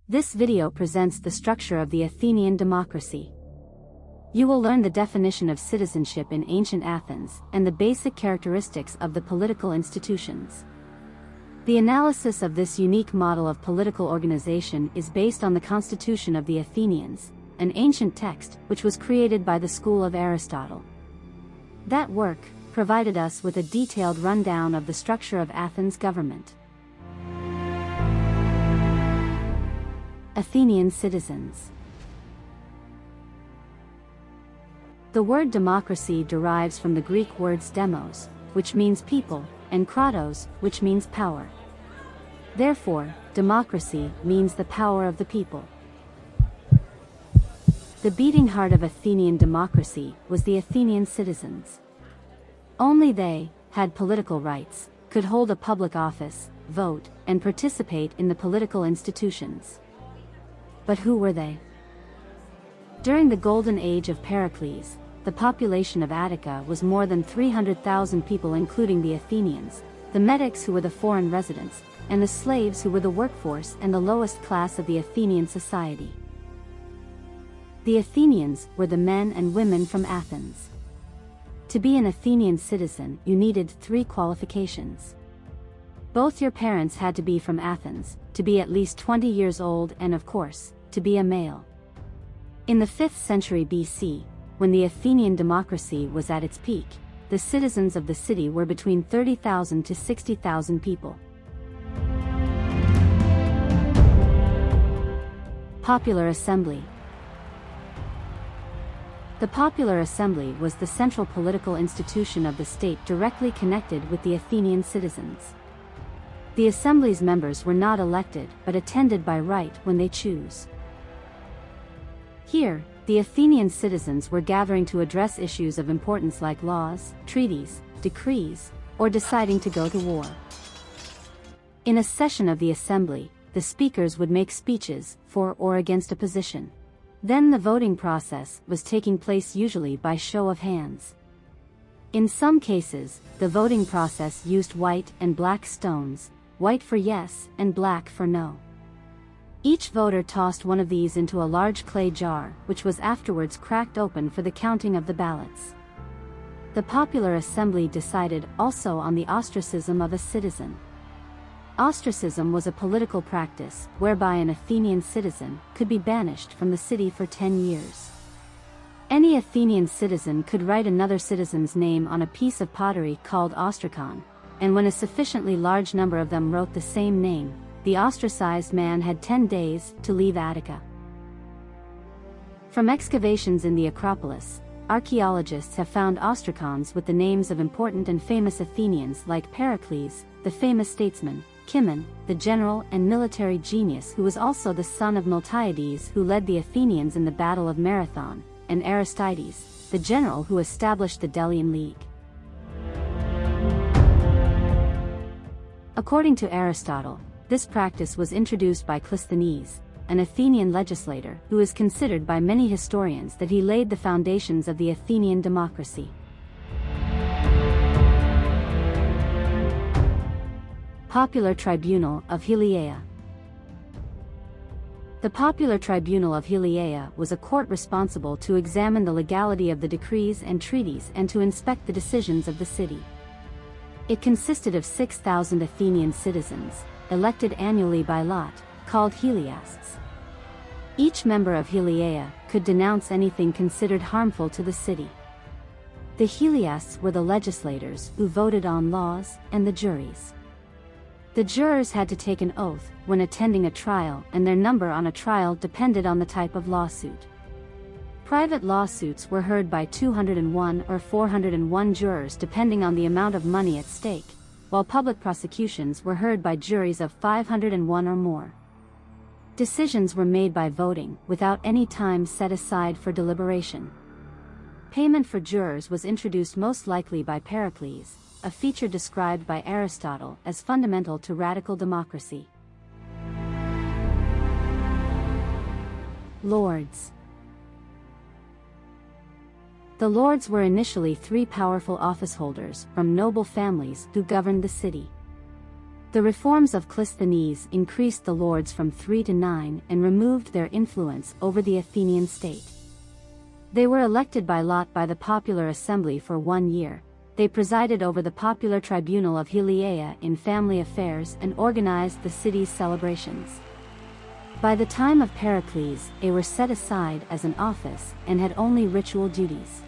This video presents the structure of the Athenian democracy. You will learn the definition of citizenship in ancient Athens and the basic characteristics of the political institutions. The analysis of this unique model of political organization is based on the Constitution of the Athenians, an ancient text which was created by the school of Aristotle. That work provided us with a detailed rundown of the structure of Athens' government. Athenian citizens. The word democracy derives from the Greek words demos, which means people, and kratos, which means power. Therefore, democracy means the power of the people. The beating heart of Athenian democracy was the Athenian citizens. Only they had political rights, could hold a public office, vote, and participate in the political institutions. But who were they? During the golden age of Pericles, the population of Attica was more than 300,000 people, including the Athenians, the metics who were the foreign residents, and the slaves who were the workforce and the lowest class of the Athenian society. The Athenians were the men and women from Athens. To be an Athenian citizen, you needed 3 qualifications. Both your parents had to be from Athens, to be at least 20 years old, and of course, to be a male. In the 5th century BC, when the Athenian democracy was at its peak, the citizens of the city were between 30,000 to 60,000 people. Popular Assembly. The Popular Assembly was the central political institution of the state directly connected with the Athenian citizens. The assembly's members were not elected but attended by right when they choose. Here, the Athenian citizens were gathering to address issues of importance like laws, treaties, decrees, or deciding to go to war. In a session of the assembly, the speakers would make speeches for or against a position. Then the voting process was taking place usually by show of hands. In some cases, the voting process used white and black stones, white for yes and black for no. Each voter tossed one of these into a large clay jar, which was afterwards cracked open for the counting of the ballots. The Popular Assembly decided also on the ostracism of a citizen. Ostracism was a political practice whereby an Athenian citizen could be banished from the city for 10 years. Any Athenian citizen could write another citizen's name on a piece of pottery called ostracon, and when a sufficiently large number of them wrote the same name, the ostracized man had 10 days to leave Attica. From excavations in the Acropolis, archaeologists have found ostracons with the names of important and famous Athenians like Pericles, the famous statesman, Cimon, the general and military genius who was also the son of Miltiades who led the Athenians in the Battle of Marathon, and Aristides, the general who established the Delian League. According to Aristotle, this practice was introduced by Clisthenes, an Athenian legislator who is considered by many historians that he laid the foundations of the Athenian democracy. Popular Tribunal of Heliaea. The Popular Tribunal of Heliaea was a court responsible to examine the legality of the decrees and treaties and to inspect the decisions of the city. It consisted of 6,000 Athenian citizens, elected annually by lot, called heliasts. Each member of Heliaea could denounce anything considered harmful to the city. The heliasts were the legislators who voted on laws and the juries. The jurors had to take an oath when attending a trial, and their number on a trial depended on the type of lawsuit. Private lawsuits were heard by 201 or 401 jurors depending on the amount of money at stake, while public prosecutions were heard by juries of 501 or more. Decisions were made by voting, without any time set aside for deliberation. Payment for jurors was introduced most likely by Pericles, a feature described by Aristotle as fundamental to radical democracy. Lords. The lords were initially 3 powerful officeholders from noble families who governed the city. The reforms of Clisthenes increased the lords from 3 to 9 and removed their influence over the Athenian state. They were elected by lot by the popular assembly for 1 year. They presided over the popular tribunal of Heliaea in family affairs and organized the city's celebrations. By the time of Pericles, they were set aside as an office and had only ritual duties.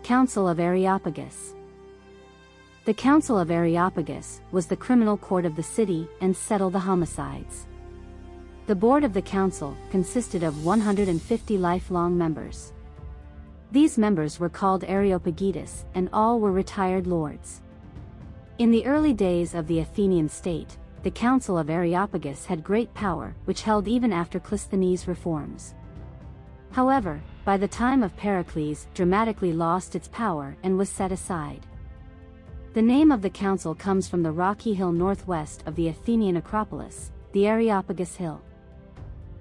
Council of Areopagus. The Council of Areopagus was the criminal court of the city and settled the homicides. The board of the council consisted of 150 lifelong members. These members were called Areopagites, and all were retired lords. In the early days of the Athenian state, the Council of Areopagus had great power, which held even after Clisthenes' reforms. However, by the time of Pericles, dramatically lost its power and was set aside. The name of the council comes from the rocky hill northwest of the Athenian Acropolis, the Areopagus Hill.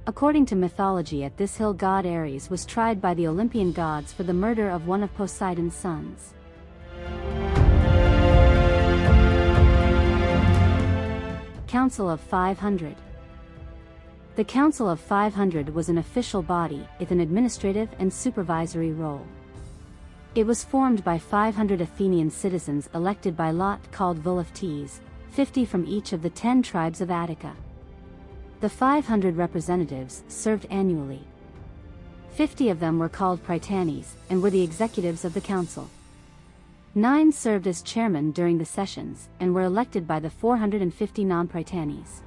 According to mythology, at this hill god Ares was tried by the Olympian gods for the murder of one of Poseidon's sons. Council of 500. The Council of 500 was an official body with an administrative and supervisory role. It was formed by 500 Athenian citizens elected by lot called Voluptes, 50 from each of the 10 tribes of Attica. The 500 representatives served annually. 50 of them were called Prytanes, and were the executives of the council. 9 served as chairmen during the sessions, and were elected by the 450 non-Prytanes.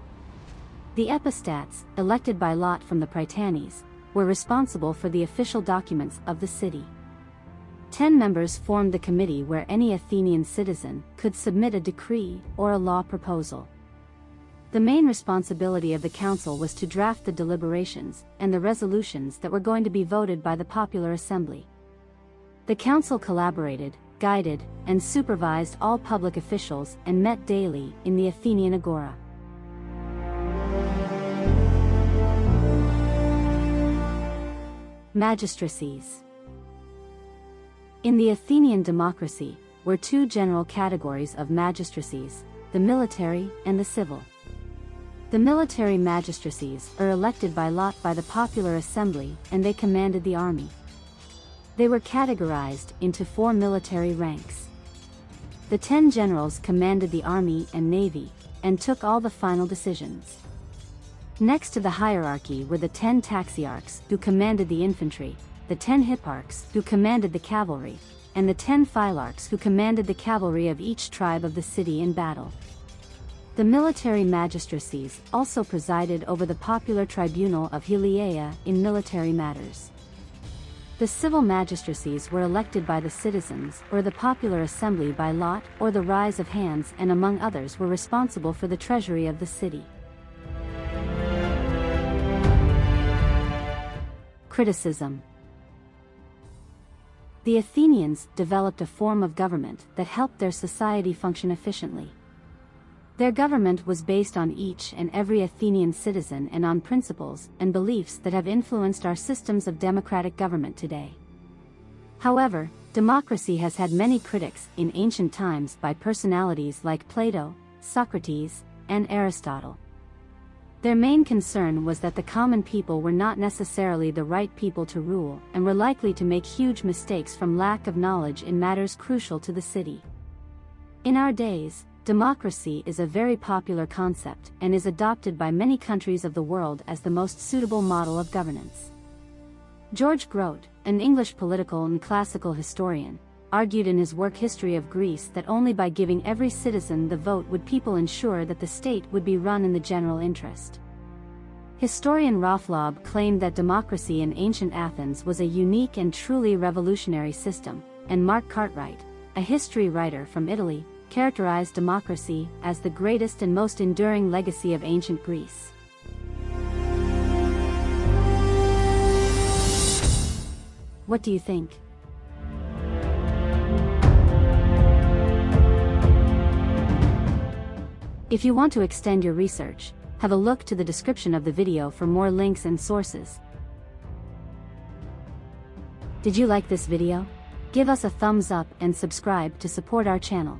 The epistats, elected by lot from the Prytanes, were responsible for the official documents of the city. 10 members formed the committee where any Athenian citizen could submit a decree or a law proposal. The main responsibility of the council was to draft the deliberations and the resolutions that were going to be voted by the popular assembly. The council collaborated, guided, and supervised all public officials and met daily in the Athenian Agora. Magistracies. In the Athenian Democracy were 2 general categories of magistracies, the military and the civil. The military magistracies are elected by lot by the popular assembly, and they commanded the army. They were categorized into 4 military ranks. The 10 generals commanded the army and navy, and took all the final decisions. Next to the hierarchy were the 10 taxiarchs, who commanded the infantry, the 10 hipparchs, who commanded the cavalry, and the 10 phylarchs, who commanded the cavalry of each tribe of the city in battle. The military magistracies also presided over the popular tribunal of Heliaea in military matters. The civil magistracies were elected by the citizens or the popular assembly by lot or the rise of hands, and among others were responsible for the treasury of the city. Criticism. The Athenians developed a form of government that helped their society function efficiently. Their government was based on each and every Athenian citizen and on principles and beliefs that have influenced our systems of democratic government today. However, democracy has had many critics in ancient times by personalities like Plato, Socrates, and Aristotle. Their main concern was that the common people were not necessarily the right people to rule and were likely to make huge mistakes from lack of knowledge in matters crucial to the city. In our days, democracy is a very popular concept and is adopted by many countries of the world as the most suitable model of governance. George Grote, an English political and classical historian, argued in his work History of Greece that only by giving every citizen the vote would people ensure that the state would be run in the general interest. Historian Rafflaub claimed that democracy in ancient Athens was a unique and truly revolutionary system, and Mark Cartwright, a history writer from Italy, characterized democracy as the greatest and most enduring legacy of ancient Greece. What do you think? If you want to extend your research, have a look to the description of the video for more links and sources. Did you like this video? Give us a thumbs up and subscribe to support our channel.